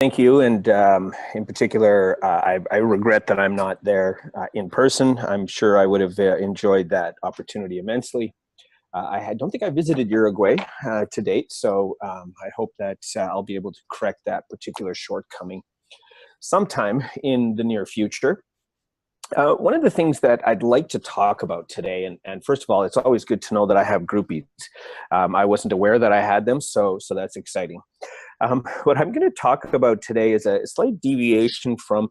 Thank you, and in particular, I regret that I'm not there in person. I'm sure I would have enjoyed that opportunity immensely. Don't think I visited Uruguay to date, so I hope that I'll be able to correct that particular shortcoming sometime in the near future. One of the things that I'd like to talk about today, and first of all, it's always good to know that I have groupies. I wasn't aware that I had them, so that's exciting. What I'm going to talk about today is a slight deviation from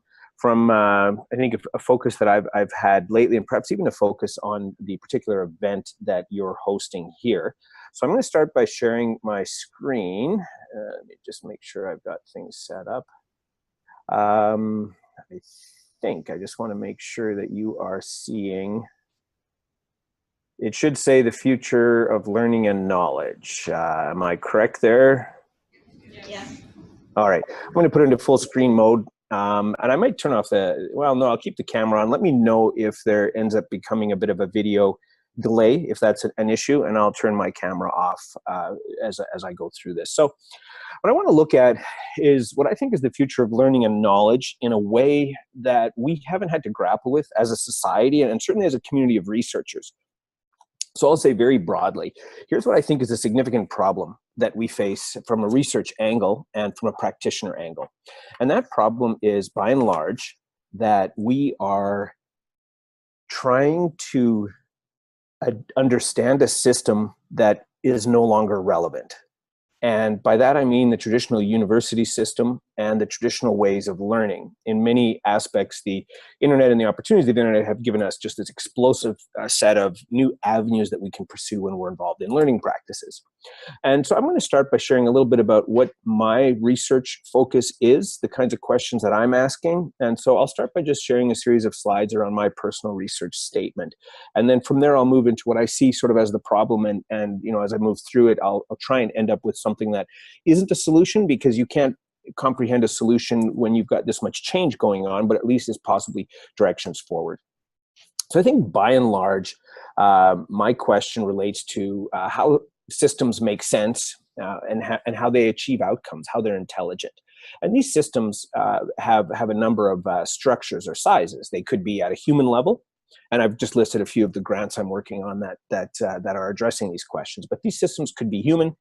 I think a focus that I've had lately, and perhaps even a focus on the particular event that you're hosting here. So I'm going to start by sharing my screen. Let me just make sure I've got things set up. I just want to make sure that you are seeing. It should say the future of learning and knowledge. Am I correct there? Yeah. All right, I'm going to put it into full screen mode, and I might turn off no, I'll keep the camera on. Let me know if there ends up becoming a bit of a video delay, if that's an issue, and I'll turn my camera off as I go through this. So what I want to look at is what I think is the future of learning and knowledge in a way that we haven't had to grapple with as a society, and certainly as a community of researchers. So I'll say very broadly, here's what I think is a significant problem that we face from a research angle and from a practitioner angle. And that problem is, by and large, that we are trying to understand a system that is no longer relevant. And by that, I mean the traditional university system and the traditional ways of learning. In many aspects, the internet and the opportunities of the internet have given us just this explosive set of new avenues that we can pursue when we're involved in learning practices. And so I'm going to start by sharing a little bit about what my research focus is, the kinds of questions that I'm asking. And so I'll start by just sharing a series of slides around my personal research statement. And then from there, I'll move into what I see sort of as the problem. And you know, as I move through it, I'll try and end up with something that isn't a solution, because you can't comprehend a solution when you've got this much change going on, but at least is possibly directions forward. So I think by and large, my question relates to how systems make sense and how they achieve outcomes, how they're intelligent. And these systems have a number of structures or sizes. They could be at a human level, and I've just listed a few of the grants I'm working on that are addressing these questions. But these systems could be human,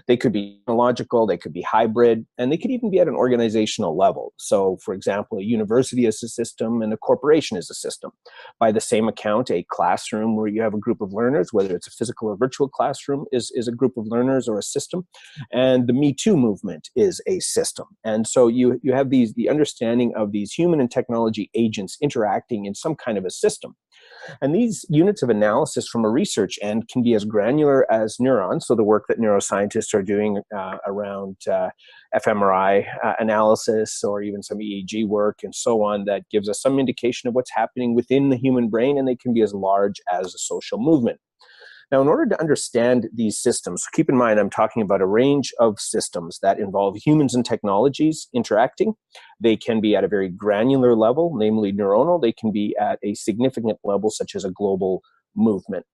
they could be technological, they could be hybrid, and they could even be at an organizational level. So, for example, a university is a system and a corporation is a system. By the same account, a classroom where you have a group of learners, whether it's a physical or virtual classroom, is a group of learners or a system. And the Me Too movement is a system. And so you have the understanding of these human and technology agents interacting in some kind of a system. And these units of analysis from a research end can be as granular as neurons, so the work that neuroscientists are doing around fMRI analysis, or even some EEG work and so on, that gives us some indication of what's happening within the human brain, and they can be as large as a social movement. Now, in order to understand these systems, keep in mind I'm talking about a range of systems that involve humans and technologies interacting. They can be at a very granular level, namely neuronal. They can be at a significant level, such as a global movement.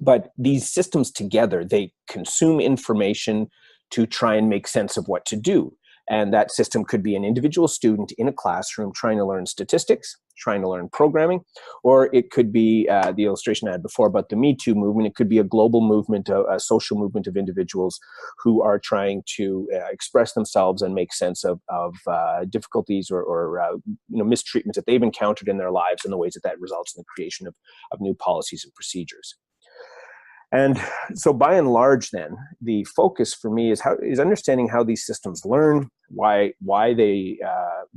But these systems together, they consume information to try and make sense of what to do. And that system could be an individual student in a classroom trying to learn statistics, trying to learn programming, or it could be the illustration I had before about the Me Too movement. It could be a global movement, a social movement of individuals who are trying to express themselves and make sense of difficulties or mistreatment that they've encountered in their lives, and the ways that results in the creation of new policies and procedures. And so by and large then, the focus for me is understanding how these systems learn, why they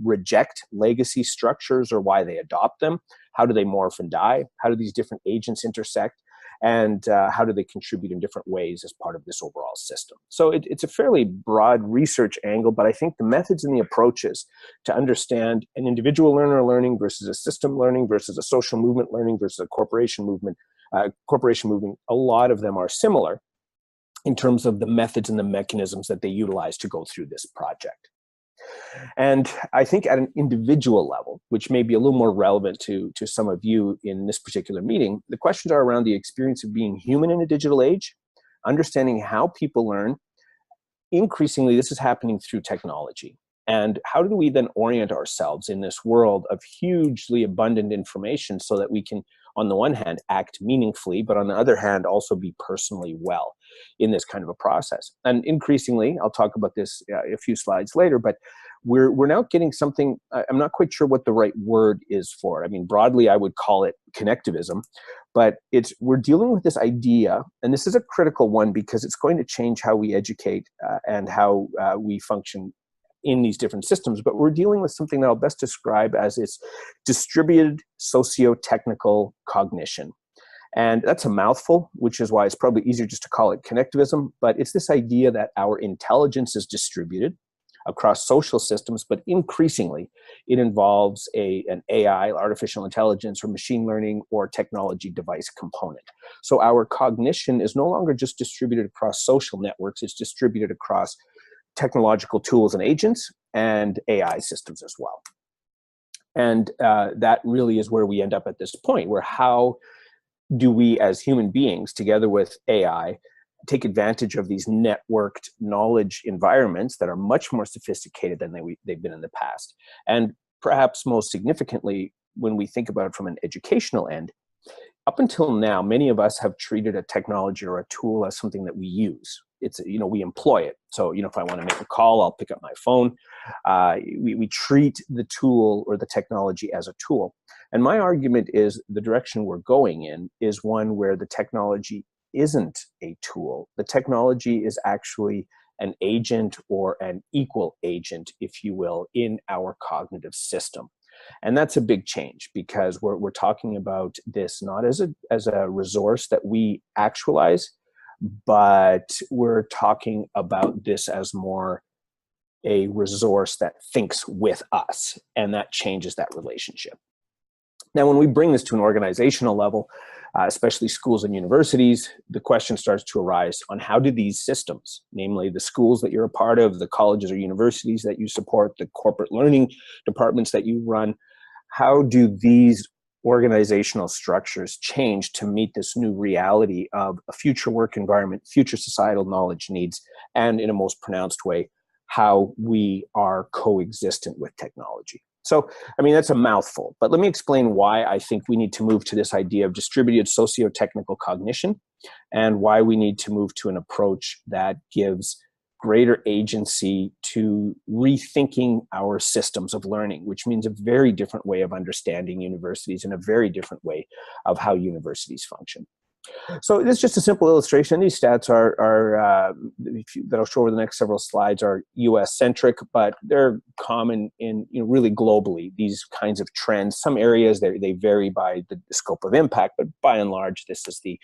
reject legacy structures or why they adopt them, how do they morph and die, how do these different agents intersect, and how do they contribute in different ways as part of this overall system. So it's a fairly broad research angle, but I think the methods and the approaches to understand an individual learner learning versus a system learning versus a social movement learning versus a corporation movement, a lot of them are similar in terms of the methods and the mechanisms that they utilize to go through this project. And I think at an individual level, which may be a little more relevant to some of you in this particular meeting, the questions are around the experience of being human in a digital age, understanding how people learn. Increasingly, this is happening through technology. And how do we then orient ourselves in this world of hugely abundant information so that we can, on the one hand, act meaningfully, but on the other hand, also be personally well in this kind of a process? And increasingly, I'll talk about this a few slides later, but we're now getting something, I'm not quite sure what the right word is for it. I mean, broadly, I would call it connectivism, but we're dealing with this idea, and this is a critical one because it's going to change how we educate and how we function in these different systems. But we're dealing with something that I'll best describe as its distributed socio-technical cognition. And that's a mouthful, which is why it's probably easier just to call it connectivism. But it's this idea that our intelligence is distributed across social systems, but increasingly it involves an AI, artificial intelligence, or machine learning, or technology device component. So our cognition is no longer just distributed across social networks, it's distributed across technological tools and agents and AI systems as well. And that really is where we end up at this point, where how do we as human beings, together with AI, take advantage of these networked knowledge environments that are much more sophisticated than they've been in the past. And perhaps most significantly, when we think about it from an educational end, up until now, many of us have treated a technology or a tool as something that we use. It's, we employ it. So, if I want to make a call, I'll pick up my phone. We treat the tool or the technology as a tool. And my argument is the direction we're going in is one where the technology isn't a tool. The technology is actually an agent or an equal agent, if you will, in our cognitive system. And that's a big change because we're talking about this not as a resource that we actualize, but we're talking about this as more a resource that thinks with us, and that changes that relationship. Now, when we bring this to an organizational level, especially schools and universities, the question starts to arise on how do these systems, namely the schools that you're a part of, the colleges or universities that you support, the corporate learning departments that you run, how do these organizational structures change to meet this new reality of a future work environment, future societal knowledge needs, and in a most pronounced way, how we are coexistent with technology? So, I mean, that's a mouthful, but let me explain why I think we need to move to this idea of distributed socio-technical cognition and why we need to move to an approach that gives greater agency to rethinking our systems of learning, which means a very different way of understanding universities and a very different way of how universities function. So this is just a simple illustration. These stats that I'll show over the next several slides are US-centric, but they're common in really globally, these kinds of trends. Some areas, they vary by the scope of impact, but by and large, this is the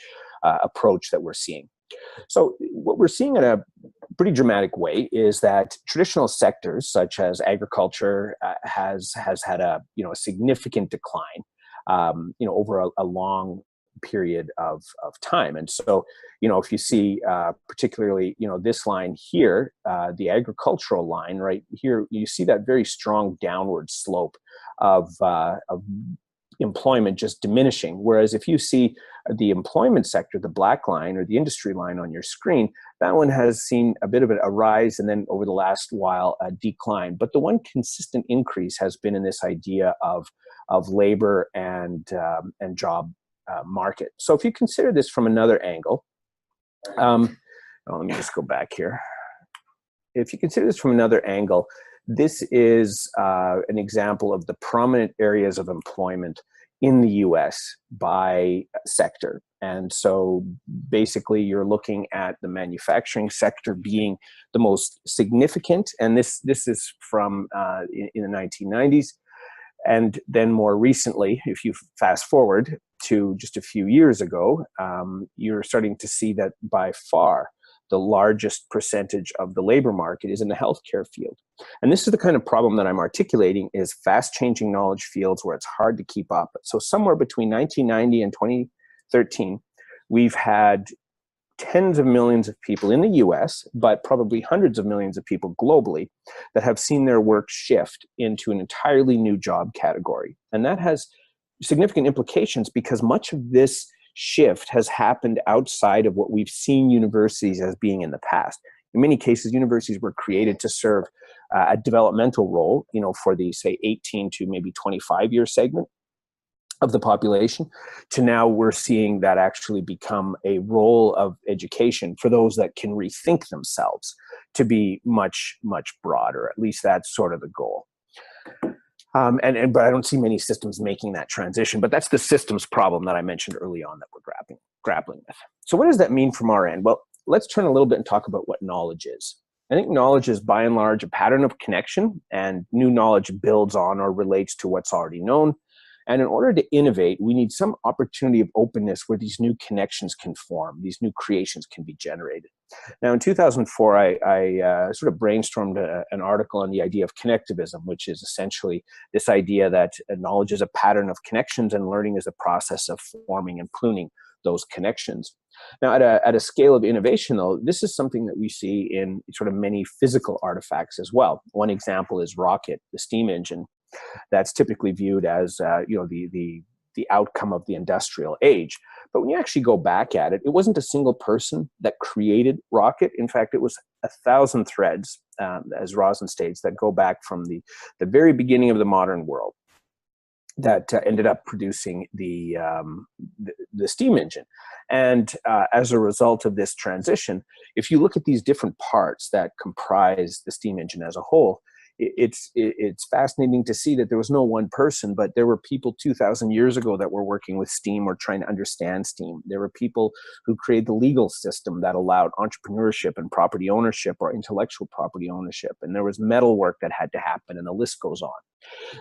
approach that we're seeing. So what we're seeing in a pretty dramatic way is that traditional sectors such as agriculture has had a significant decline over a long period of time. And so, if you see particularly, this line here, the agricultural line right here, you see that very strong downward slope of employment just diminishing. Whereas if you see the employment sector, the black line or the industry line on your screen, that one has seen a bit of a rise and then over the last while a decline. But the one consistent increase has been in this idea of labor and job market. So if you consider this from another angle, let me just go back here. If you consider this from another angle, this is an example of the prominent areas of employment in the US by sector. And so basically you're looking at the manufacturing sector being the most significant. And this is from in the 1990s. And then more recently, if you fast forward to just a few years ago, you're starting to see that by far the largest percentage of the labor market is in the healthcare field. And this is the kind of problem that I'm articulating is fast changing knowledge fields where it's hard to keep up. So somewhere between 1990 and 2013, we've had tens of millions of people in the US, but probably hundreds of millions of people globally that have seen their work shift into an entirely new job category. And that has significant implications because much of this shift has happened outside of what we've seen universities as being in the past. In many cases, universities were created to serve a developmental role, for the, say, 18 to maybe 25-year segment of the population, to now we're seeing that actually become a role of education for those that can rethink themselves to be much, much broader. At least that's sort of the goal. But I don't see many systems making that transition, but that's the systems problem that I mentioned early on that we're grappling with. So what does that mean from our end? Well, let's turn a little bit and talk about what knowledge is. I think knowledge is by and large a pattern of connection, and new knowledge builds on or relates to what's already known. And in order to innovate, we need some opportunity of openness where these new connections can form, these new creations can be generated. Now, in 2004, I sort of brainstormed an article on the idea of connectivism, which is essentially this idea that knowledge is a pattern of connections and learning is a process of forming and pruning those connections. Now, at a scale of innovation, though, this is something that we see in sort of many physical artifacts as well. One example is rocket, the steam engine. That's typically viewed as the outcome of the industrial age. But when you actually go back at it, it wasn't a single person that created rocket. In fact, it was 1,000 threads, as Rosen states, that go back from the very beginning of the modern world that ended up producing the steam engine. And as a result of this transition, if you look at these different parts that comprise the steam engine as a whole, it's fascinating to see that there was no one person, but there were people 2,000 years ago that were working with steam or trying to understand steam. There were people who created the legal system that allowed entrepreneurship and property ownership or intellectual property ownership. And there was metal work that had to happen, and the list goes on.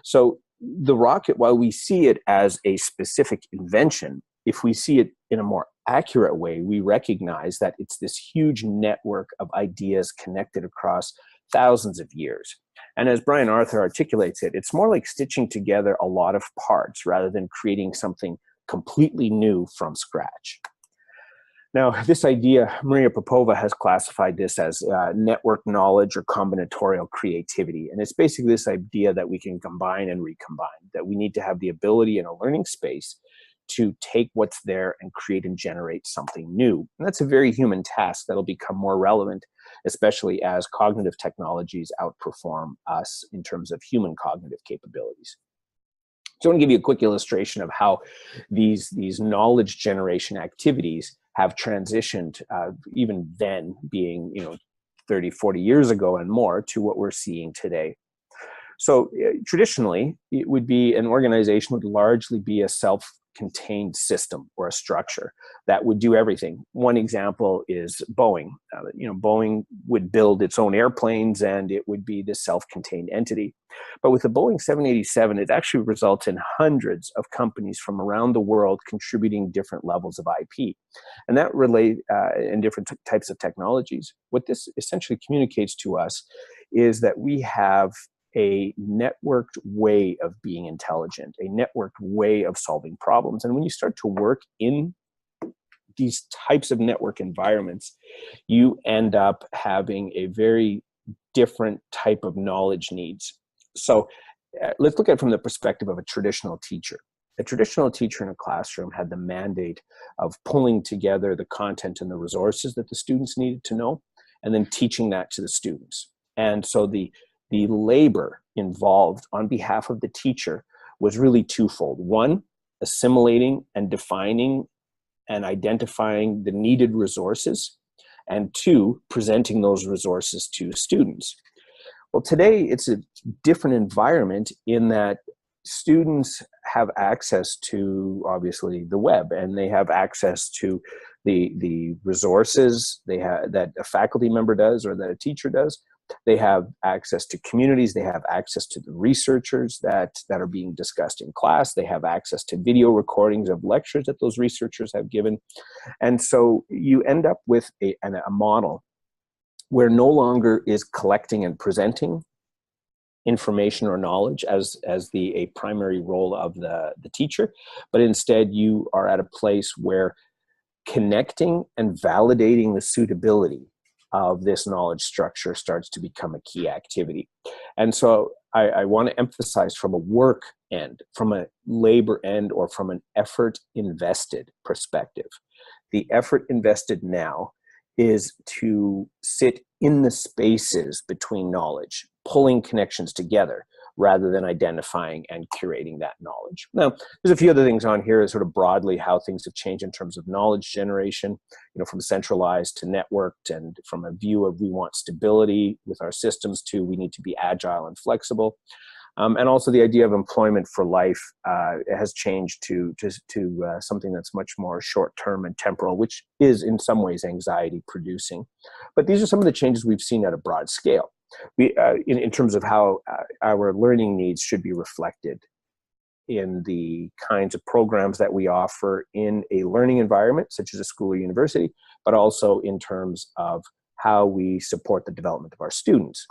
So the rocket, while we see it as a specific invention, if we see it in a more accurate way, we recognize that it's this huge network of ideas connected across thousands of years. And as Brian Arthur articulates it, it's more like stitching together a lot of parts rather than creating something completely new from scratch. Now, this idea, Maria Popova has classified this as network knowledge or combinatorial creativity. And it's basically this idea that we can combine and recombine, that we need to have the ability in a learning space to take what's there and create and generate something new. And that's a very human task that'll become more relevant, especially as cognitive technologies outperform us in terms of human cognitive capabilities. So I want to give you a quick illustration of how these knowledge generation activities have transitioned, even then being 30, 40 years ago and more, to what we're seeing today. So traditionally, it would be an organization would largely be a self-contained system or a structure that would do everything. One example is Boeing. Boeing would build its own airplanes, and it would be this self-contained entity. But with the Boeing 787, it actually results in hundreds of companies from around the world contributing different levels of IP, and that relate in different types of technologies. What this essentially communicates to us is that we have a networked way of being intelligent, a networked way of solving problems. And when you start to work in these types of network environments, you end up having a very different type of knowledge needs. So let's look at it from the perspective of a traditional teacher. A traditional teacher in a classroom had the mandate of pulling together the content and the resources that the students needed to know, and then teaching that to the students. And so the labor involved on behalf of the teacher was really twofold. One, assimilating and defining and identifying the needed resources, and two, presenting those resources to students. Well, today it's a different environment in that students have access to, obviously, the web, and they have access to the resources that a faculty member does or that a teacher does. They have access to communities. They have access to the researchers that are being discussed in class. They have access to video recordings of lectures that those researchers have given. And so you end up with a model where no longer is collecting and presenting information or knowledge as a primary role of the teacher, but instead you are at a place where connecting and validating the suitability of this knowledge structure starts to become a key activity. And so I want to emphasize from a work end, from a labor end, or from an effort invested perspective. The effort invested now is to sit in the spaces between knowledge, pulling connections together rather than identifying and curating that knowledge. Now, there's a few other things on here, sort of broadly how things have changed in terms of knowledge generation, from centralized to networked, and from a view of we want stability with our systems to we need to be agile and flexible. And also the idea of employment for life has changed to something that's much more short-term and temporal, which is in some ways anxiety producing. But these are some of the changes we've seen at a broad scale. In terms of how our learning needs should be reflected in the kinds of programs that we offer in a learning environment, such as a school or university, but also in terms of how we support the development of our students.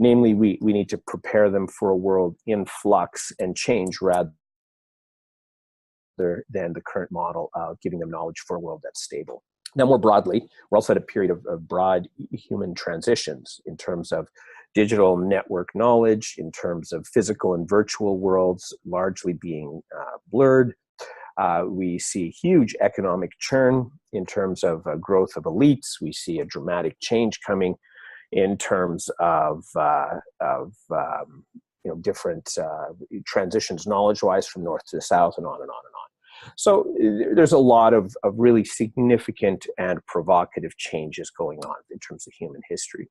Namely, we need to prepare them for a world in flux and change rather than the current model of giving them knowledge for a world that's stable. Now, more broadly, we're also at a period of broad human transitions in terms of digital network knowledge, in terms of physical and virtual worlds largely being blurred. We see huge economic churn in terms of growth of elites. We see a dramatic change coming in terms of different transitions knowledge-wise from north to south and on and on and on. So there's a lot of really significant and provocative changes going on in terms of human history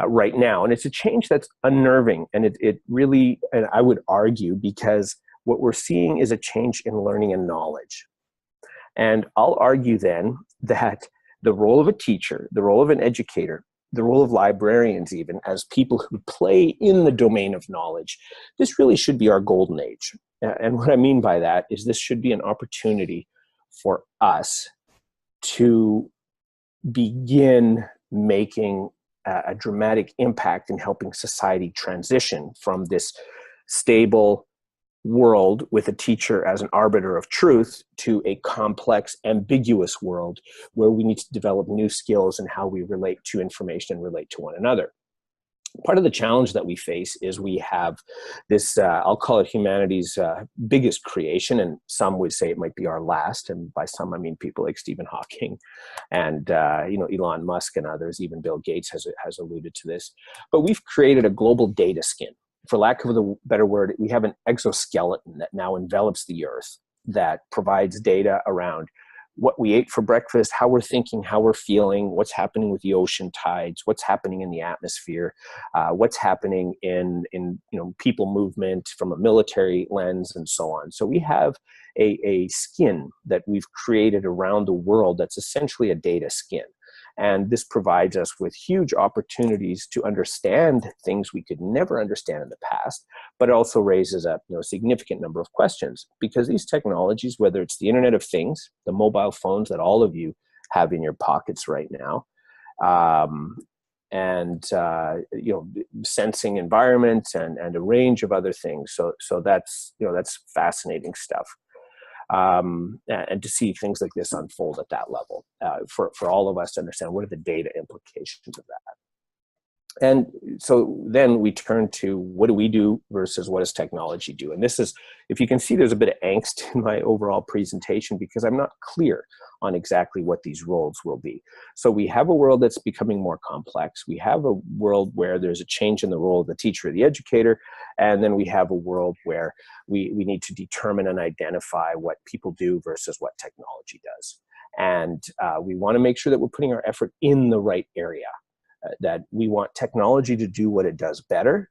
right now. And it's a change that's unnerving. And it really, and I would argue, because what we're seeing is a change in learning and knowledge. And I'll argue then that the role of a teacher, the role of an educator, the role of librarians even, as people who play in the domain of knowledge, this really should be our golden age. And what I mean by that is this should be an opportunity for us to begin making a dramatic impact in helping society transition from this stable world with a teacher as an arbiter of truth to a complex, ambiguous world where we need to develop new skills in how we relate to information and relate to one another. Part of the challenge that we face is we have this, I'll call it humanity's biggest creation, and some would say it might be our last, and by some I mean people like Stephen Hawking and Elon Musk and others, even Bill Gates has alluded to this. But we've created a global data skin. For lack of a better word, we have an exoskeleton that now envelops the earth that provides data around what we ate for breakfast, how we're thinking, how we're feeling, what's happening with the ocean tides, what's happening in the atmosphere, what's happening in people movement from a military lens, and so on. So we have a skin that we've created around the world that's essentially a data skin. And this provides us with huge opportunities to understand things we could never understand in the past, but it also raises a significant number of questions, because these technologies, whether it's the Internet of Things, the mobile phones that all of you have in your pockets right now, and sensing environments and a range of other things. So that's fascinating stuff. And to see things like this unfold at that level, for all of us to understand what are the data implications of that. And so then we turn to what do we do versus what does technology do? And this is, if you can see, there's a bit of angst in my overall presentation because I'm not clear on exactly what these roles will be. So we have a world that's becoming more complex. We have a world where there's a change in the role of the teacher or the educator. And then we have a world where we need to determine and identify what people do versus what technology does. And we want to make sure that we're putting our effort in the right area. That we want technology to do what it does better,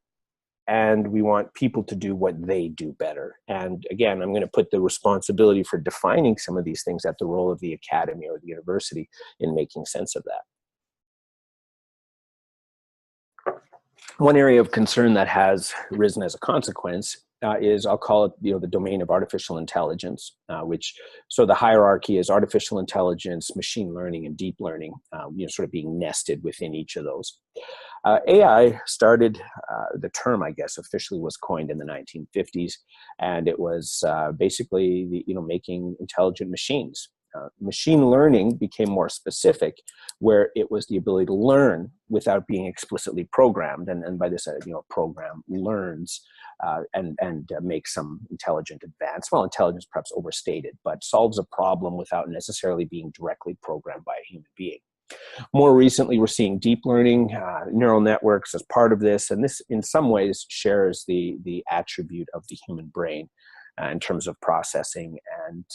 and we want people to do what they do better. And again, I'm going to put the responsibility for defining some of these things at the role of the academy or the university in making sense of that. One area of concern that has risen as a consequence is, I'll call it, the domain of artificial intelligence, so the hierarchy is artificial intelligence, machine learning, and deep learning, sort of being nested within each of those. AI started, the term, I guess, officially was coined in the 1950s, and it was basically, making intelligent machines. Machine learning became more specific, where it was the ability to learn without being explicitly programmed. And by this, a program learns and makes some intelligent advance. Well, intelligence perhaps overstated, but solves a problem without necessarily being directly programmed by a human being. More recently, we're seeing deep learning, neural networks as part of this, and this in some ways shares the attribute of the human brain in terms of processing and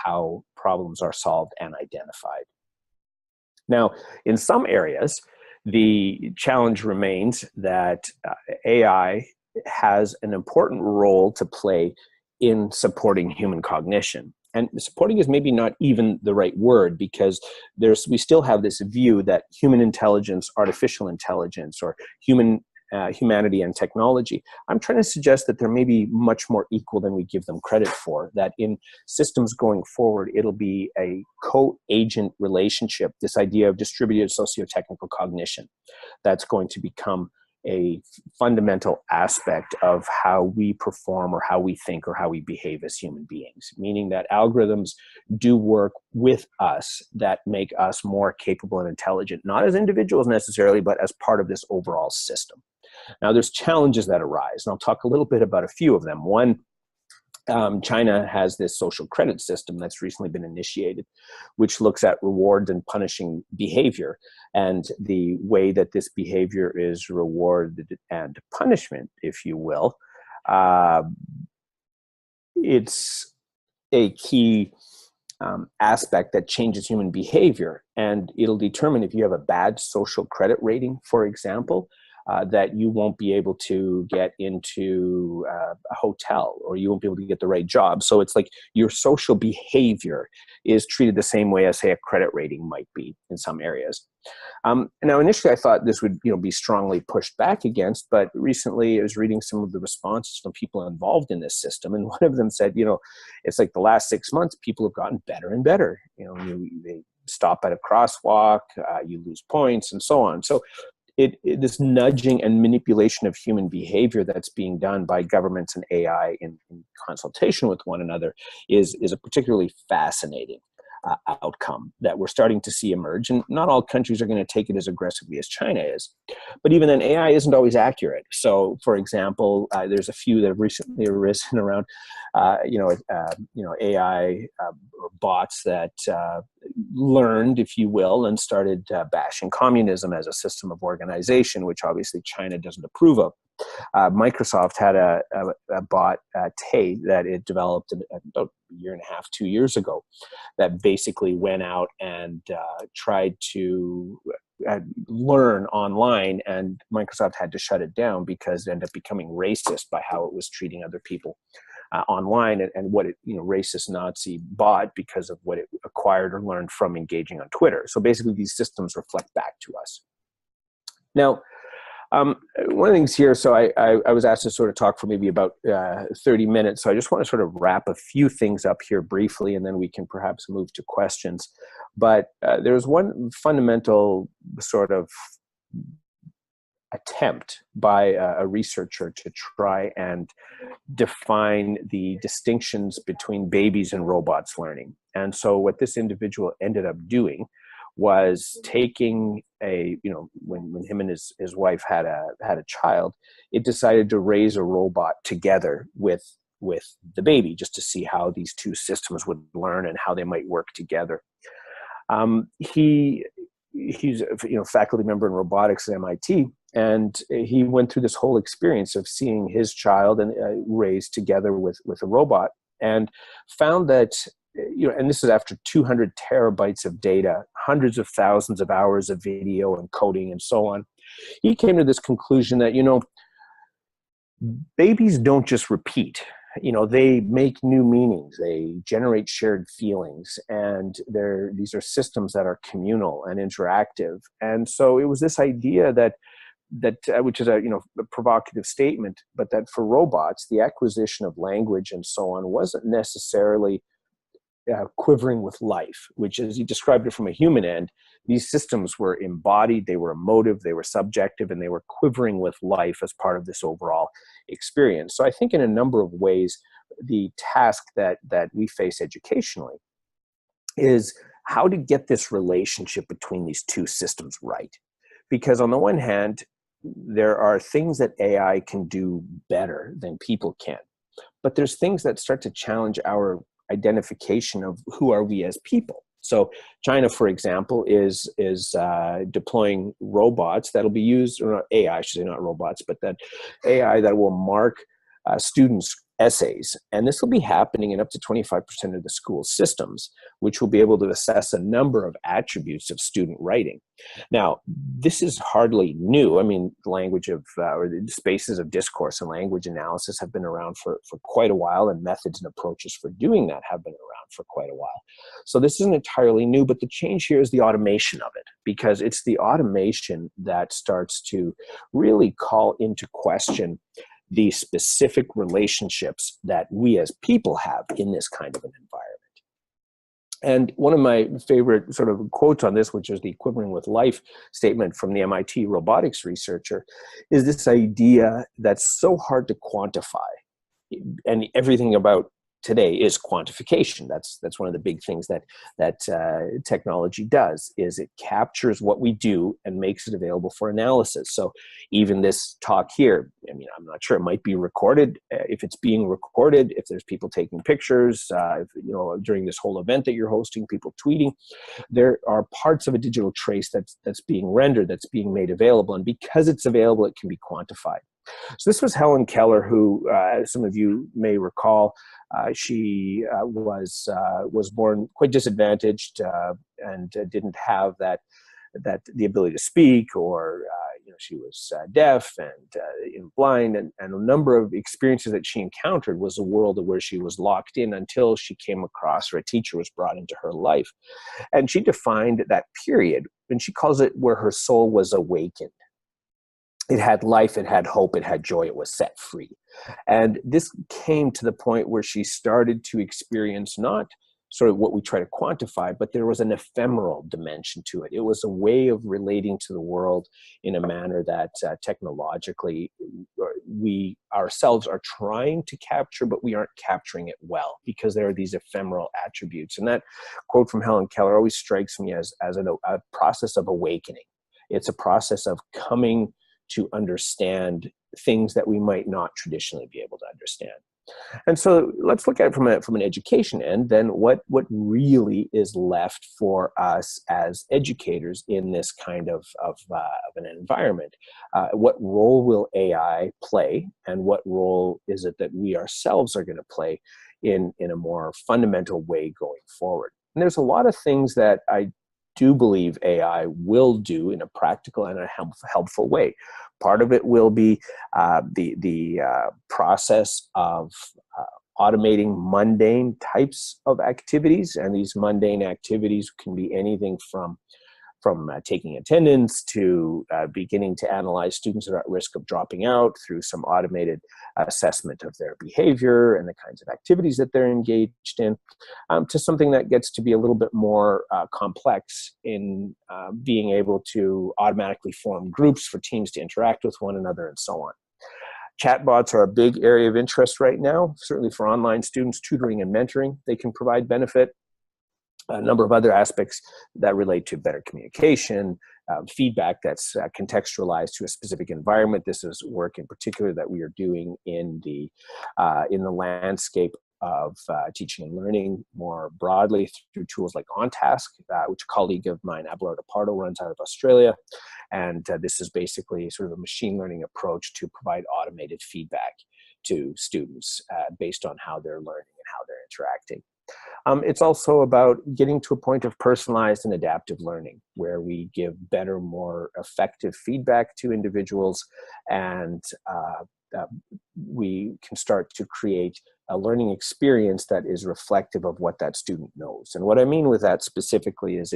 how problems are solved and identified. Now, in some areas, the challenge remains that AI has an important role to play in supporting human cognition. And supporting is maybe not even the right word, because we still have this view that human intelligence, artificial intelligence, or humanity and technology. I'm trying to suggest that they're maybe much more equal than we give them credit for, that in systems going forward, it'll be a co-agent relationship, this idea of distributed socio-technical cognition, that's going to become a fundamental aspect of how we perform or how we think or how we behave as human beings, meaning that algorithms do work with us that make us more capable and intelligent, not as individuals necessarily, but as part of this overall system. Now, there's challenges that arise, and I'll talk a little bit about a few of them. One, China has this social credit system that's recently been initiated, which looks at rewards and punishing behavior. And the way that this behavior is rewarded and punishment, if you will, it's a key aspect that changes human behavior. And it'll determine if you have a bad social credit rating, for example, that you won't be able to get into a hotel, or you won't be able to get the right job. So it's like your social behavior is treated the same way as, say, a credit rating might be in some areas. Now, initially, I thought this would be strongly pushed back against, but recently I was reading some of the responses from people involved in this system, and one of them said, it's like the last 6 months, people have gotten better and better. They stop at a crosswalk, you lose points, and so on. So this nudging and manipulation of human behavior that's being done by governments and AI in consultation with one another is a particularly fascinating outcome that we're starting to see emerge. And not all countries are going to take it as aggressively as China is. But even then, AI isn't always accurate. So, for example, there's a few that have recently arisen around, AI or bots that learned, if you will, and started bashing communism as a system of organization, which obviously China doesn't approve of. Microsoft had a bot, Tay, that it developed about a year and a half, 2 years ago, that basically went out and tried to learn online, and Microsoft had to shut it down because it ended up becoming racist by how it was treating other people online, and what it, racist Nazi bot because of what it acquired or learned from engaging on Twitter. So basically, these systems reflect back to us. Now, one of the things here, so I was asked to sort of talk for maybe about 30 minutes. So I just want to sort of wrap a few things up here briefly, and then we can perhaps move to questions. But there's one fundamental sort of attempt by a researcher to try and define the distinctions between babies and robots learning. And so what this individual ended up doing was taking when him and his wife had a child, it decided to raise a robot together with the baby, just to see how these two systems would learn and how they might work together. He's a faculty member in robotics at MIT, and he went through this whole experience of seeing his child and raised together with a robot, and found that, and this is after 200 terabytes of data, hundreds of thousands of hours of video and coding and so on. He came to this conclusion that, babies don't just repeat. They make new meanings, they generate shared feelings, and these are systems that are communal and interactive. And so it was this idea that which is a provocative statement, but that for robots, the acquisition of language and so on wasn't necessarily quivering with life, which, as he described it from a human end, these systems were embodied, they were emotive, they were subjective, and they were quivering with life as part of this overall experience. So I think in a number of ways, the task that we face educationally is how to get this relationship between these two systems right. Because on the one hand, there are things that AI can do better than people can, but there's things that start to challenge our identification of who are we as people. So China, for example, is deploying robots that'll be used, or not AI, I should say, not robots, but that AI that will mark students' essays. And this will be happening in up to 25% of the school systems, which will be able to assess a number of attributes of student writing. Now, this is hardly new. I mean, the language of, or the spaces of discourse and language analysis have been around for quite a while, and methods and approaches for doing that have been around for quite a while. So this isn't entirely new, but the change here is the automation of it, because it's the automation that starts to really call into question the specific relationships that we as people have in this kind of an environment. And one of my favorite sort of quotes on this, which is the equivalent with life statement from the MIT robotics researcher, is this idea that's so hard to quantify. And everything about today is quantification. That's one of the big things that technology does, is it captures what we do and makes it available for analysis. So even this talk here, I mean, I'm not sure, it might be recorded. If it's being recorded, if there's people taking pictures, during this whole event that you're hosting, people tweeting, there are parts of a digital trace that's being rendered, that's being made available. And because it's available, it can be quantified. So this was Helen Keller, who, as some of you may recall, she was born quite disadvantaged and didn't have the ability to speak, or she was deaf and blind, and a number of experiences that she encountered was a world where she was locked in until she came across, or a teacher was brought into her life. And she defined that period, and she calls it where her soul was awakened. It had life, it had hope, it had joy, it was set free. And this came to the point where she started to experience not sort of what we try to quantify, but there was an ephemeral dimension to it. It was a way of relating to the world in a manner that technologically we ourselves are trying to capture, but we aren't capturing it well, because there are these ephemeral attributes. And that quote from Helen Keller always strikes me as a process of awakening. It's a process of coming to understand things that we might not traditionally be able to understand. And so let's look at it from an education end, then what really is left for us as educators in this kind of an environment. What role will AI play, and what role is it that we ourselves are going to play in a more fundamental way going forward? And there's a lot of things that I do believe AI will do in a practical and a helpful way. Part of it will be the process of automating mundane types of activities, and these mundane activities can be anything from taking attendance to beginning to analyze students that are at risk of dropping out through some automated assessment of their behavior and the kinds of activities that they're engaged in, to something that gets to be a little bit more complex in being able to automatically form groups for teams to interact with one another and so on. Chatbots are a big area of interest right now, certainly for online students, tutoring and mentoring. They can provide benefit. A number of other aspects that relate to better communication, feedback that's contextualized to a specific environment. This is work in particular that we are doing in the landscape of teaching and learning more broadly through tools like OnTask, which a colleague of mine, Abelardo Pardo, runs out of Australia. And this is basically sort of a machine learning approach to provide automated feedback to students based on how they're learning and how they're interacting. It's also about getting to a point of personalized and adaptive learning, where we give better, more effective feedback to individuals, and we can start to create a learning experience that is reflective of what that student knows. And what I mean with that specifically is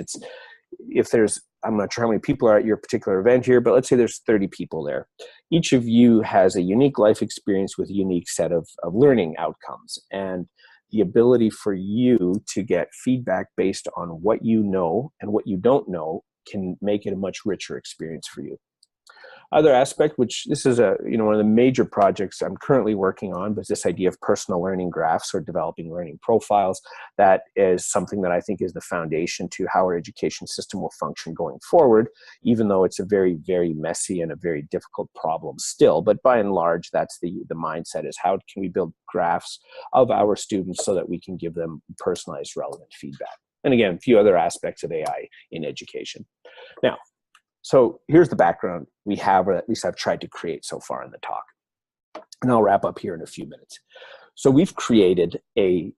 I'm not sure how many people are at your particular event here, but let's say there's 30 people there. Each of you has a unique life experience with a unique set of learning outcomes. And the ability for you to get feedback based on what you know and what you don't know can make it a much richer experience for you. Other aspect, which this is one of the major projects I'm currently working on, but this idea of personal learning graphs, or developing learning profiles. That is something that I think is the foundation to how our education system will function going forward, even though it's a very, very messy and a very difficult problem still. But by and large, that's the mindset, is how can we build graphs of our students so that we can give them personalized, relevant feedback. and again, a few other aspects of AI in education. Now, so here's the background we have, or at least I've tried to create so far in the talk. And I'll wrap up here in a few minutes. So we've created a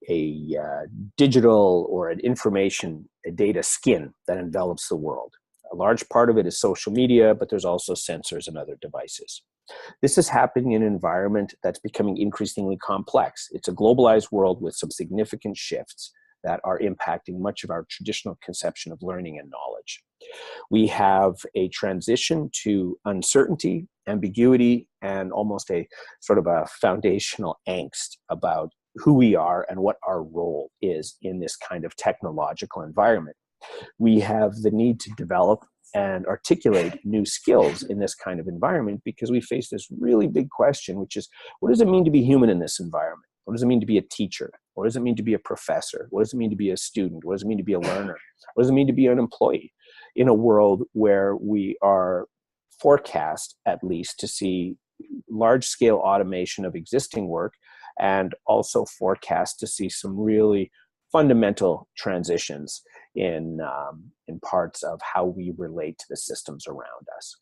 digital or an information, a data skin that envelops the world. A large part of it is social media, but there's also sensors and other devices. This is happening in an environment that's becoming increasingly complex. It's a globalized world with some significant shifts that are impacting much of our traditional conception of learning and knowledge. We have a transition to uncertainty, ambiguity, and almost a sort of a foundational angst about who we are and what our role is in this kind of technological environment. We have the need to develop and articulate new skills in this kind of environment because we face this really big question, which is, what does it mean to be human in this environment? What does it mean to be a teacher? What does it mean to be a professor? What does it mean to be a student? What does it mean to be a learner? What does it mean to be an employee in a world where we are forecast, at least, to see large-scale automation of existing work, and also forecast to see some really fundamental transitions in parts of how we relate to the systems around us.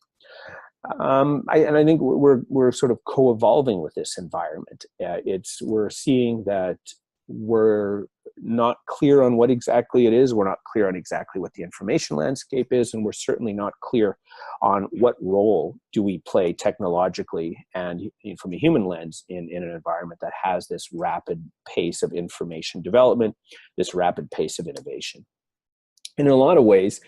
And I think we're sort of co-evolving with this environment. We're seeing that we're not clear on what exactly it is. We're not clear on exactly what the information landscape is, and we're certainly not clear on what role do we play technologically and from a human lens in an environment that has this rapid pace of information development, this rapid pace of innovation. And in a lot of ways,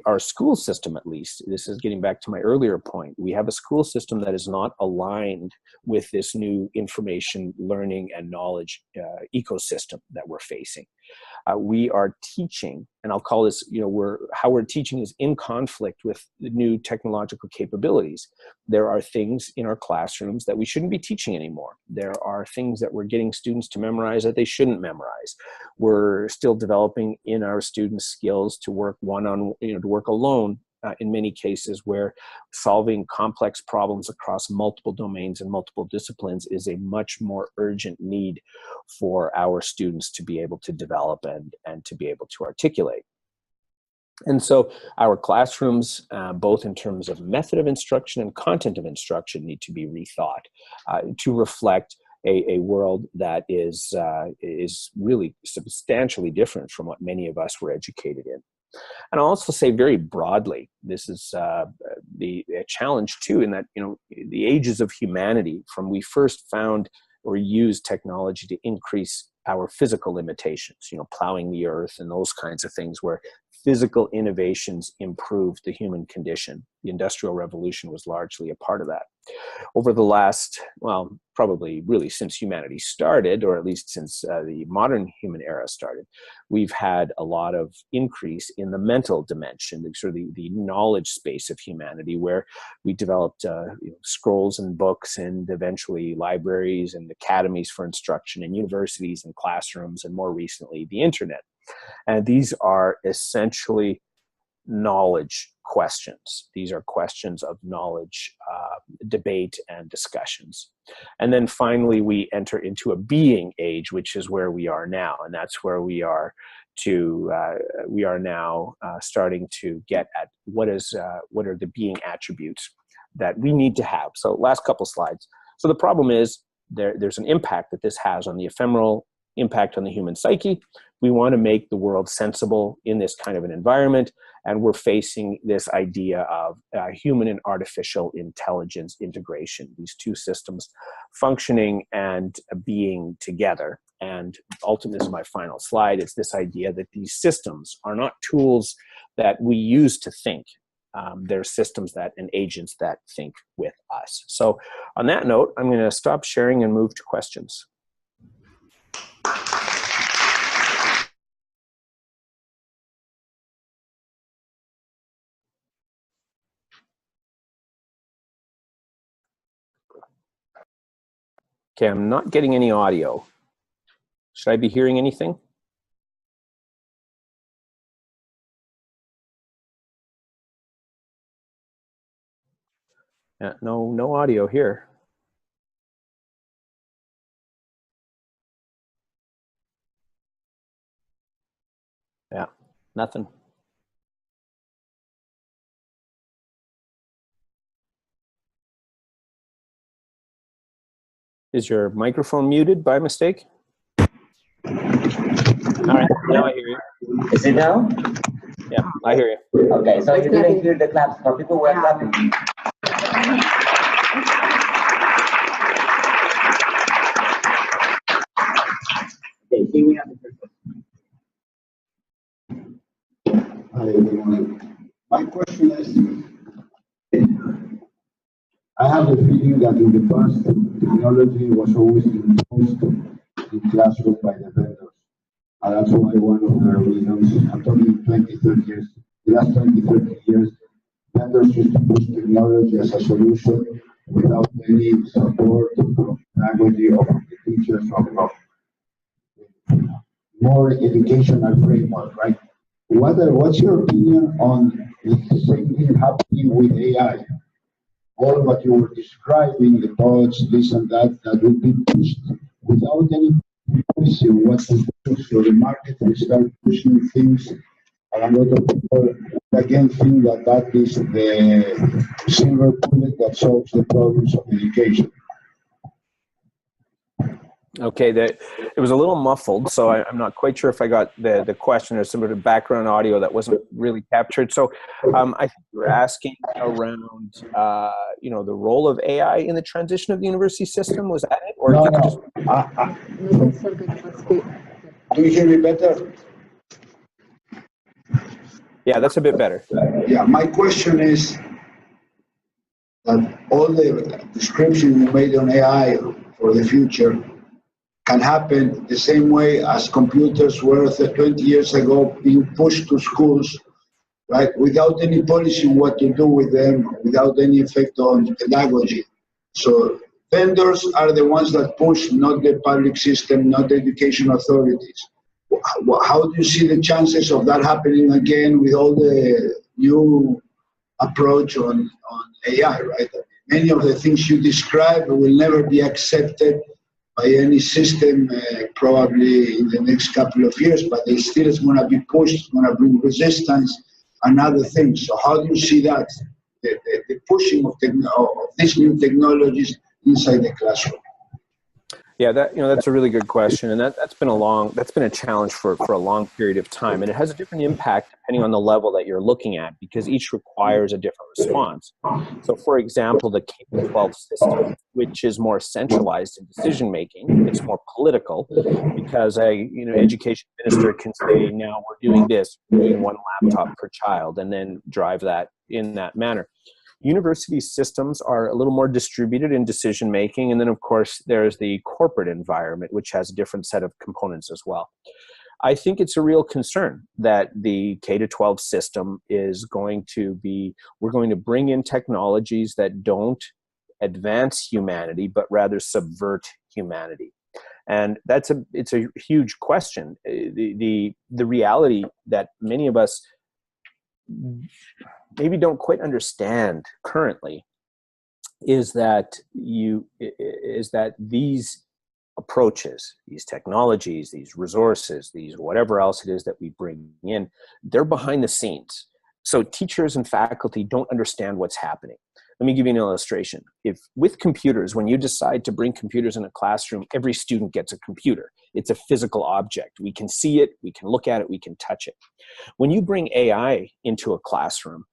our school system, at least, this is getting back to my earlier point, we have a school system that is not aligned with this new information learning and knowledge ecosystem that we're facing. We are teaching, and I'll call this, how we're teaching is in conflict with the new technological capabilities. There are things in our classrooms that we shouldn't be teaching anymore. There are things that we're getting students to memorize that they shouldn't memorize. We're still developing in our students skills to work to work alone in many cases, where solving complex problems across multiple domains and multiple disciplines is a much more urgent need for our students to be able to develop and to be able to articulate. And so our classrooms, both in terms of method of instruction and content of instruction, need to be rethought to reflect a world that is really substantially different from what many of us were educated in. And I'll also say very broadly, this is a challenge too, in that, the ages of humanity, from we first found or used technology to increase our physical limitations, plowing the earth and those kinds of things, where physical innovations improved the human condition. The Industrial Revolution was largely a part of that. Over the last, well, probably really since humanity started, or at least since the modern human era started, we've had a lot of increase in the mental dimension, sort of the knowledge space of humanity, where we developed scrolls and books, and eventually libraries and academies for instruction, and universities and classrooms, and more recently the internet. And these are essentially knowledge questions. These are questions of knowledge, debate, and discussions. And then finally, we enter into a being age, which is where we are now. And that's where we are now starting to get at what are the being attributes that we need to have. So last couple slides. So the problem is there's an impact that this has on the ephemeral impact on the human psyche. We want to make the world sensible in this kind of an environment, and we're facing this idea of human and artificial intelligence integration, these two systems functioning and being together. And ultimately, this is my final slide, it's this idea that these systems are not tools that we use to think. They're systems and agents that think with us. So on that note, I'm going to stop sharing and move to questions. Okay, I'm not getting any audio. Should I be hearing anything? No audio here. Nothing. Is your microphone muted by mistake? All right, now I hear you. Is it now? Yeah, I hear you. Okay, so you didn't hear the claps, but people were clapping. Okay, here we have the first one. Hi, everyone. My question is, I have the feeling that in the past, technology was always imposed in classroom by the vendors. And that's why one of the reasons, I'm talking 20, 30 years, the last 20, 30 years, vendors used to push technology as a solution without any support from faculty or from the teachers or from more educational framework, right? What's your opinion on the same thing happening with AI? All what you were describing, the thoughts, this and that, that will be pushed without any policy on what to do. So the market will start pushing things, and a lot of people again think that that is the silver bullet that solves the problems of education. Okay, it was a little muffled, so I'm not quite sure if I got the question. There's some sort of background audio that wasn't really captured. So I think you were asking around, the role of AI in the transition of the university system. Was that it? Or No, no. Do you hear me better? Yeah, that's a bit better. Yeah, my question is that all the description you made on AI for the future can happen the same way as computers were 20 years ago being pushed to schools, right, without any policy on what to do with them, without any effect on pedagogy. So vendors are the ones that push, not the public system, not the education authorities. How do you see the chances of that happening again with all the new approach on AI, right? Many of the things you described will never be accepted by any system, probably in the next couple of years, but it still is going to be pushed, it's going to bring resistance and other things. So how do you see that, the pushing of these new technologies inside the classroom? Yeah, that's a really good question, and that's been a challenge for a long period of time, and it has a different impact depending on the level that you're looking at, because each requires a different response. So, for example, the K-12 system, which is more centralized in decision making, it's more political, because a education minister can say, now we're doing this, we're doing one laptop per child, and then drive that in that manner. University systems are a little more distributed in decision making, and then of course there's the corporate environment, which has a different set of components as well. I think it's a real concern that the K-12 system is going to be, we're going to bring in technologies that don't advance humanity, but rather subvert humanity. And it's a huge question. The reality that many of us maybe don't quite understand currently is that these approaches, these technologies, these resources, these whatever else it is that we bring in, they're behind the scenes. So teachers and faculty don't understand what's happening. Let me give you an illustration. If with computers, when you decide to bring computers in a classroom, every student gets a computer. It's a physical object. We can see it, we can look at it, we can touch it. When you bring AI into a classroom,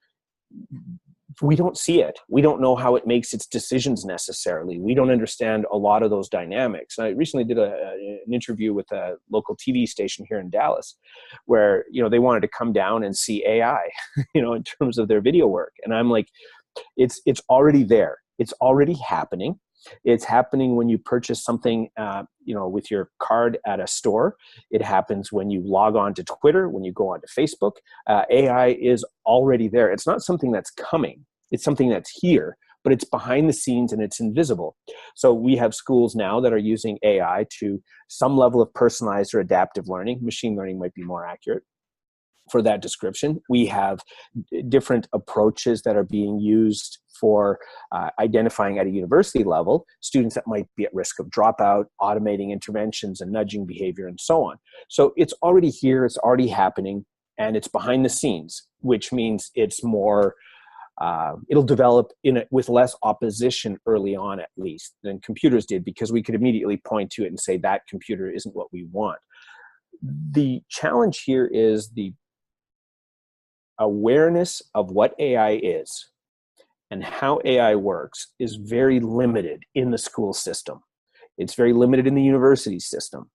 we don't see it. We don't know how it makes its decisions necessarily. We don't understand a lot of those dynamics. I recently did an interview with a local TV station here in Dallas where, they wanted to come down and see AI, in terms of their video work. And I'm like, it's already there. It's already happening. It's happening when you purchase something, with your card at a store. It happens when you log on to Twitter, when you go on to Facebook. AI is already there. It's not something that's coming. It's something that's here, but it's behind the scenes and it's invisible. So we have schools now that are using AI to some level of personalized or adaptive learning. Machine learning might be more accurate for that description. We have different approaches that are being used for identifying at a university level students that might be at risk of dropout, automating interventions and nudging behavior and so on. So it's already here, it's already happening, and it's behind the scenes, which means it's more, it'll develop with less opposition early on, at least, than computers did, because we could immediately point to it and say that computer isn't what we want. The challenge here is the awareness of what AI is and how AI works is very limited in the school system. It's very limited in the university system.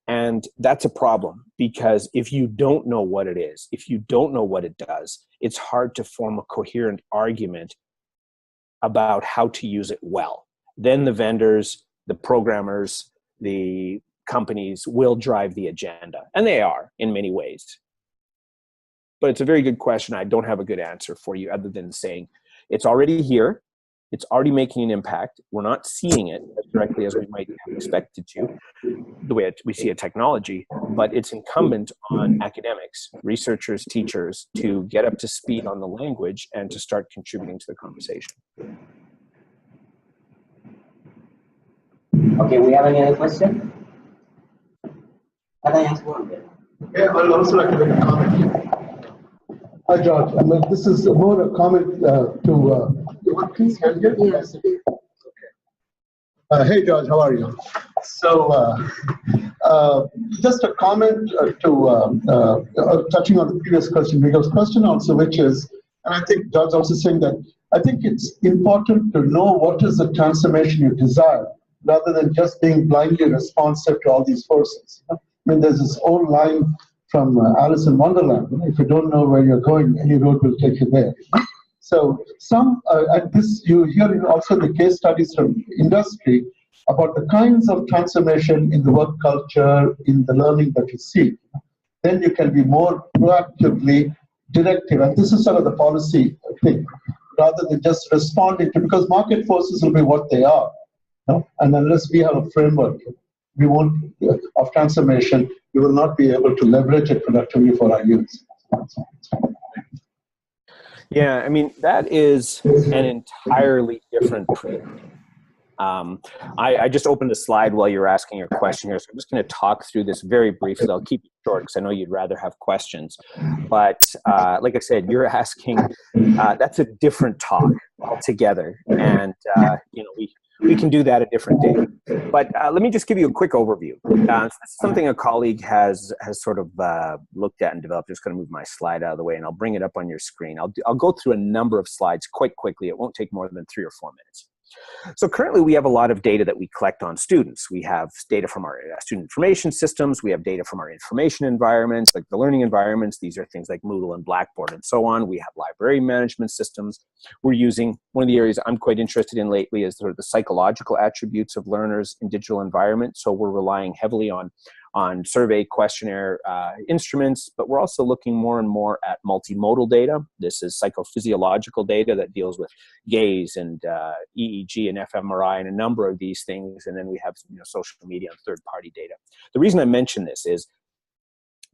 And that's a problem, because if you don't know what it is, if you don't know what it does, it's hard to form a coherent argument about how to use it well. Then the vendors, the programmers, the companies will drive the agenda, and they are in many ways. But it's a very good question. I don't have a good answer for you other than saying it's already here. It's already making an impact. We're not seeing it as directly as we might have expected to, the way we see a technology, but it's incumbent on academics, researchers, teachers to get up to speed on the language and to start contributing to the conversation. Okay, we have any other question? Can I ask one? Yeah, I'd also like to make a comment. Hi, George. This is more a comment to. You want please hand here? Yes. Okay. Hey, George. How are you? So, just a comment to touching on the previous question, because question also, which is, and I think George also saying that I think it's important to know what is the transformation you desire, rather than just being blindly responsive to all these forces. I mean, there's this old line from Alice in Wonderland: if you don't know where you're going, any road will take you there. So and this, you hear also the case studies from industry about the kinds of transformation in the work culture, in the learning that you see. Then you can be more proactively directive. And this is sort of the policy thing, rather than just responding to, because market forces will be what they are. And unless we have a framework, we won't, of transformation, we will not be able to leverage it productively for our use. Yeah, I mean, that is an entirely different preamble. I just opened a slide while you were asking your question here, so I'm just going to talk through this very briefly. I'll keep it short because I know you'd rather have questions. But like I said, you're asking, that's a different talk altogether. And, you know, we can do that a different day. But let me just give you a quick overview. This is something a colleague has sort of looked at and developed. I'm just going to move my slide out of the way, and I'll bring it up on your screen. I'll go through a number of slides quite quickly. It won't take more than 3 or 4 minutes. So currently we have a lot of data that we collect on students. We have data from our student information systems. We have data from our information environments, like the learning environments. These are things like Moodle and Blackboard and so on. We have library management systems. We're using, one of the areas I'm quite interested in lately is sort of the psychological attributes of learners in digital environments. So we're relying heavily on survey questionnaire instruments, but we're also looking more and more at multimodal data. This is psychophysiological data that deals with gaze and EEG and fMRI and a number of these things. And then we have, you know, social media and third-party data. The reason I mention this is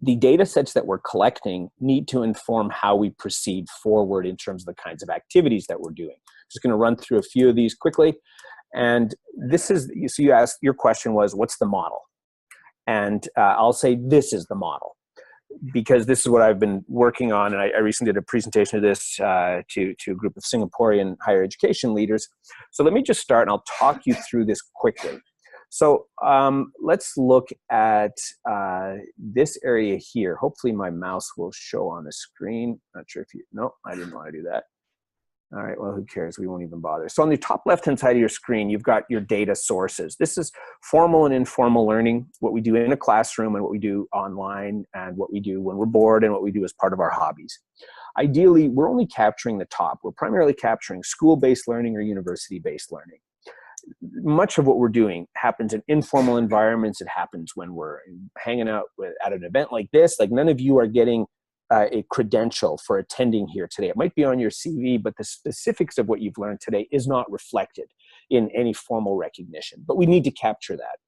the data sets that we're collecting need to inform how we proceed forward in terms of the kinds of activities that we're doing. Just going to run through a few of these quickly. And this is, so you asked, your question was, what's the model? And I'll say this is the model, because this is what I've been working on. And I recently did a presentation of this to a group of Singaporean higher education leaders. So let me just start, and I'll talk you through this quickly. So let's look at this area here. Hopefully my mouse will show on the screen. Not sure if you, no, I didn't want to do that. All right, well, who cares? We won't even bother. So on the top left-hand side of your screen, you've got your data sources. This is formal and informal learning, what we do in a classroom and what we do online and what we do when we're bored and what we do as part of our hobbies. Ideally, we're only capturing the top. We're primarily capturing school-based learning or university-based learning. Much of what we're doing happens in informal environments. It happens when we're hanging out at an event like this. Like, none of you are getting a credential for attending here today. It might be on your CV, but the specifics of what you've learned today is not reflected in any formal recognition. But we need to capture that.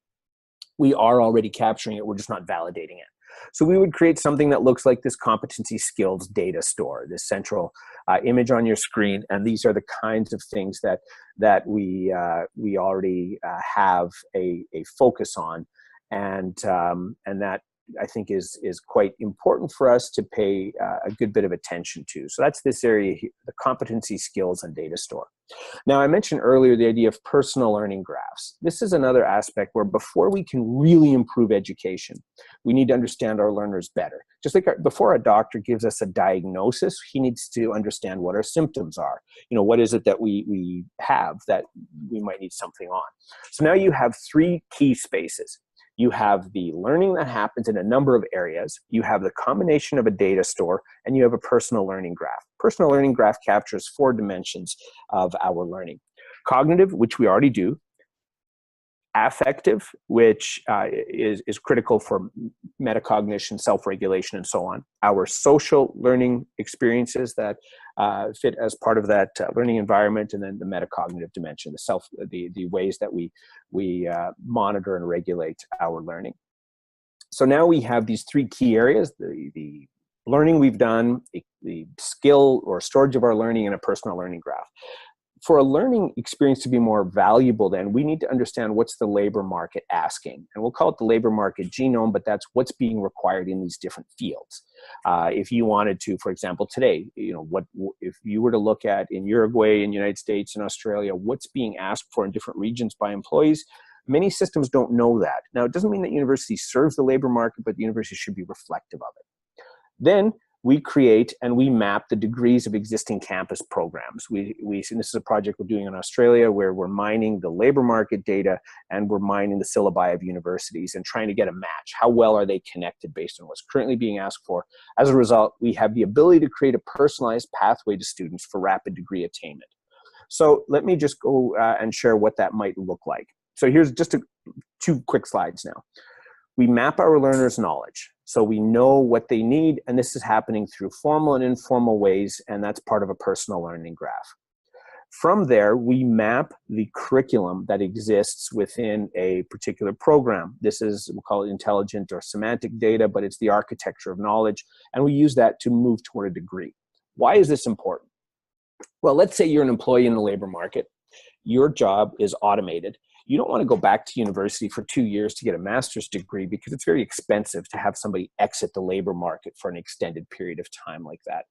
We are already capturing it. We're just not validating it. So we would create something that looks like this competency skills data store, this central image on your screen. And these are the kinds of things that we already have a focus on. And that I think is quite important for us to pay a good bit of attention to. So that's this area here, the competency, skills, and data store. Now, I mentioned earlier the idea of personal learning graphs. This is another aspect where before we can really improve education, we need to understand our learners better. Just like before a doctor gives us a diagnosis, he needs to understand what our symptoms are. You know, what is it that we have that we might need something on. So now you have three key spaces. You have the learning that happens in a number of areas, you have the combination of a data store, and you have a personal learning graph. Personal learning graph captures 4 dimensions of our learning. Cognitive, which we already do. Affective, which is critical for metacognition, self-regulation, and so on. Our social learning experiences that fit as part of that learning environment, and then the metacognitive dimension, the ways that we monitor and regulate our learning. So now we have these 3 key areas: the learning we've done, the skill or storage of our learning, and a personal learning graph. For a learning experience to be more valuable, then we need to understand what's the labor market asking. And we'll call it the labor market genome, but that's what's being required in these different fields. If you wanted to, for example, today, you know, if you were to look at in Uruguay, in the United States, and Australia, what's being asked for in different regions by employees, many systems don't know that. Now, it doesn't mean that university serves the labor market, but the university should be reflective of it. Then we create and we map the degrees of existing campus programs. And this is a project we're doing in Australia where we're mining the labor market data and we're mining the syllabi of universities and trying to get a match. How well are they connected based on what's currently being asked for? As a result, we have the ability to create a personalized pathway to students for rapid degree attainment. So let me just go and share what that might look like. So here's just 2 quick slides now. We map our learners' knowledge. So we know what they need, and this is happening through formal and informal ways, and that's part of a personal learning graph. From there, we map the curriculum that exists within a particular program. This is, we'll call it intelligent or semantic data, but it's the architecture of knowledge, and we use that to move toward a degree. Why is this important? Well, let's say you're an employee in the labor market. Your job is automated. You don't want to go back to university for 2 years to get a master's degree because it's very expensive to have somebody exit the labor market for an extended period of time like that.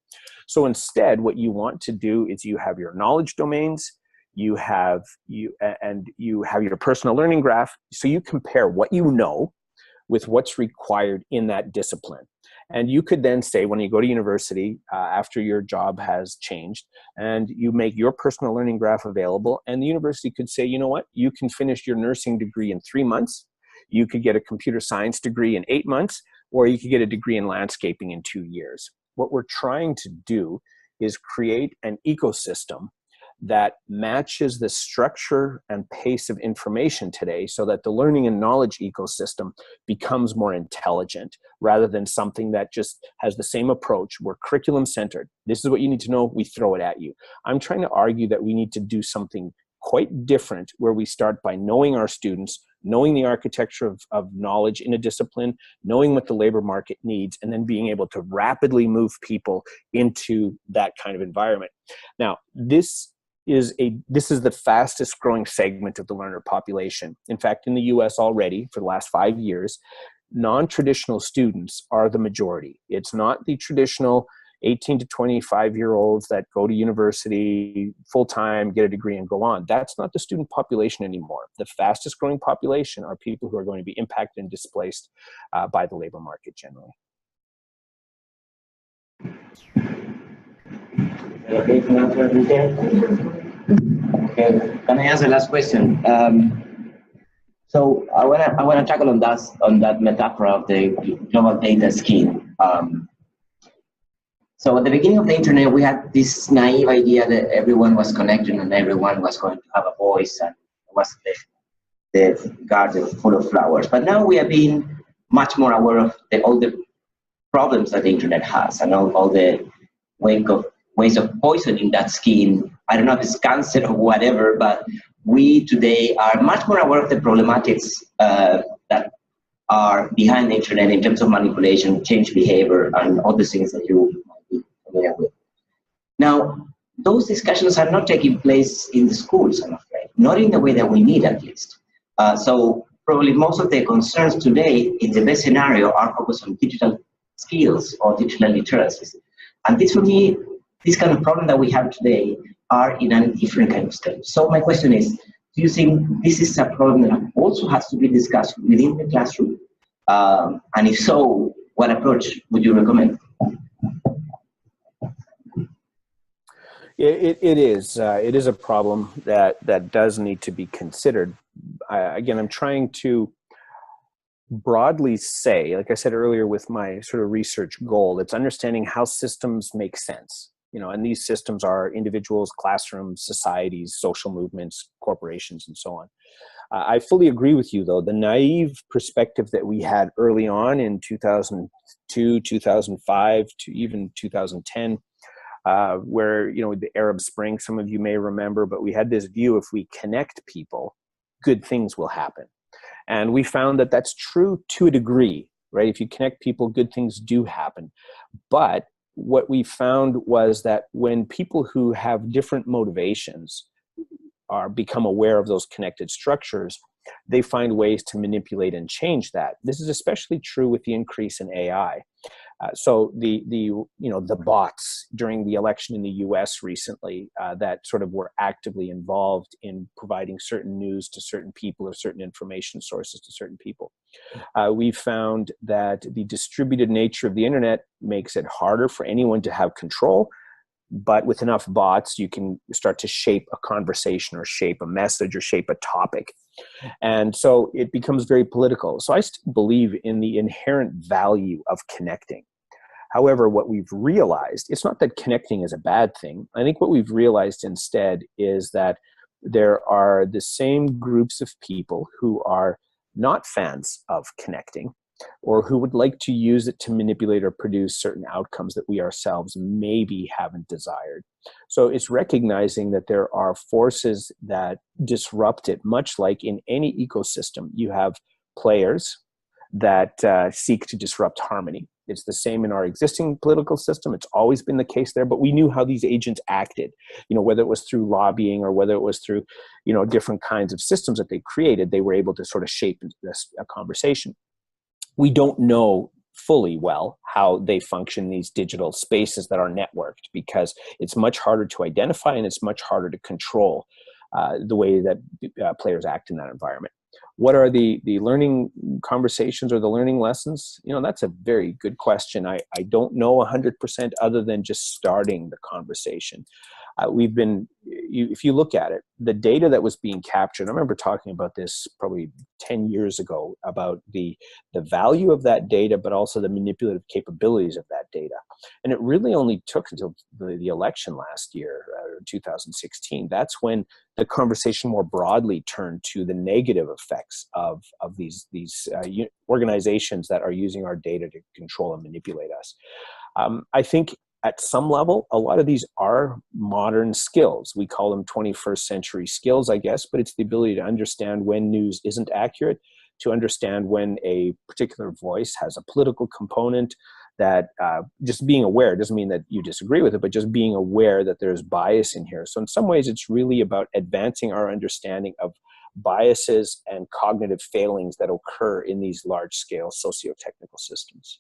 So instead, what you want to do is you have your knowledge domains, you have your personal learning graph, so you compare what you know with what's required in that discipline. And you could then say, when you go to university, after your job has changed, and you make your personal learning graph available, and the university could say, you know what, you can finish your nursing degree in 3 months, you could get a computer science degree in 8 months, or you could get a degree in landscaping in 2 years. What we're trying to do is create an ecosystem that matches the structure and pace of information today so that the learning and knowledge ecosystem becomes more intelligent rather than something that just has the same approach. We're curriculum centered. This is what you need to know, we throw it at you. I'm trying to argue that we need to do something quite different where we start by knowing our students, knowing the architecture of knowledge in a discipline, knowing what the labor market needs, and then being able to rapidly move people into that kind of environment. Now, this is the fastest growing segment of the learner population. In fact, in the US already, for the last 5 years, non-traditional students are the majority. It's not the traditional 18 to 25-year-olds that go to university full-time, get a degree, and go on. That's not the student population anymore. The fastest growing population are people who are going to be impacted and displaced by the labor market generally. Okay, can I answer Okay, can I answer the last question? So I wanna tackle on that metaphor of the global data scheme. So at the beginning of the internet, we had this naive idea that everyone was connected and everyone was going to have a voice and it was the garden full of flowers. But now we are being much more aware of all the problems that the internet has and all the ways of poisoning that skin. I don't know if it's cancer or whatever, but we today are much more aware of the problematics that are behind the internet in terms of manipulation, change behavior, and all the things that you might be familiar with. Now, those discussions are not taking place in the schools, I'm afraid, not in the way that we need, at least. So probably most of the concerns today, in the best scenario, are focused on digital skills or digital literacies. And this, for me, this kind of problem that we have today are in a different kind of stage. So my question is, do you think this is a problem that also has to be discussed within the classroom? And if so, what approach would you recommend? It is a problem that does need to be considered. Again, I'm trying to broadly say, like I said earlier with my sort of research goal, it's understanding how systems make sense. You know, and these systems are individuals, classrooms, societies, social movements, corporations, and so on. I fully agree with you, though. The naive perspective that we had early on in 2002, 2005, to even 2010, where, you know, the Arab Spring, some of you may remember, but we had this view, if we connect people, good things will happen. And we found that that's true to a degree, right? If you connect people, good things do happen. But what we found was that when people who have different motivations become aware of those connected structures, they find ways to manipulate and change that. This is especially true with the increase in AI. So the bots during the election in the U.S. recently that sort of were actively involved in providing certain news to certain people or certain information sources to certain people. We found that the distributed nature of the internet makes it harder for anyone to have control. But with enough bots, you can start to shape a conversation or shape a message or shape a topic. And so it becomes very political. So I still believe in the inherent value of connecting. However, what we've realized, it's not that connecting is a bad thing. I think what we've realized instead is that there are the same groups of people who are not fans of connecting, or who would like to use it to manipulate or produce certain outcomes that we ourselves maybe haven't desired. So it's recognizing that there are forces that disrupt it, much like in any ecosystem. You have players that seek to disrupt harmony. It's the same in our existing political system. It's always been the case there, but we knew how these agents acted, you know, whether it was through lobbying or whether it was through, you know, different kinds of systems that they created, they were able to sort of shape this conversation. We don't know fully well how they function in these digital spaces that are networked, because it's much harder to identify and it's much harder to control the way that players act in that environment. What are the learning conversations or the learning lessons? You know, that's a very good question. I don't know 100% other than just starting the conversation. If you look at it, the data that was being captured, I remember talking about this probably 10 years ago, about the value of that data, but also the manipulative capabilities of that data. And it really only took until the election last year, 2016. That's when the conversation more broadly turned to the negative effects of these organizations that are using our data to control and manipulate us. I think at some level, a lot of these are modern skills. We call them 21st century skills, I guess, but it's the ability to understand when news isn't accurate, to understand when a particular voice has a political component, that just being aware doesn't mean that you disagree with it, but just being aware that there's bias in here. So in some ways, it's really about advancing our understanding of biases and cognitive failings that occur in these large-scale socio-technical systems.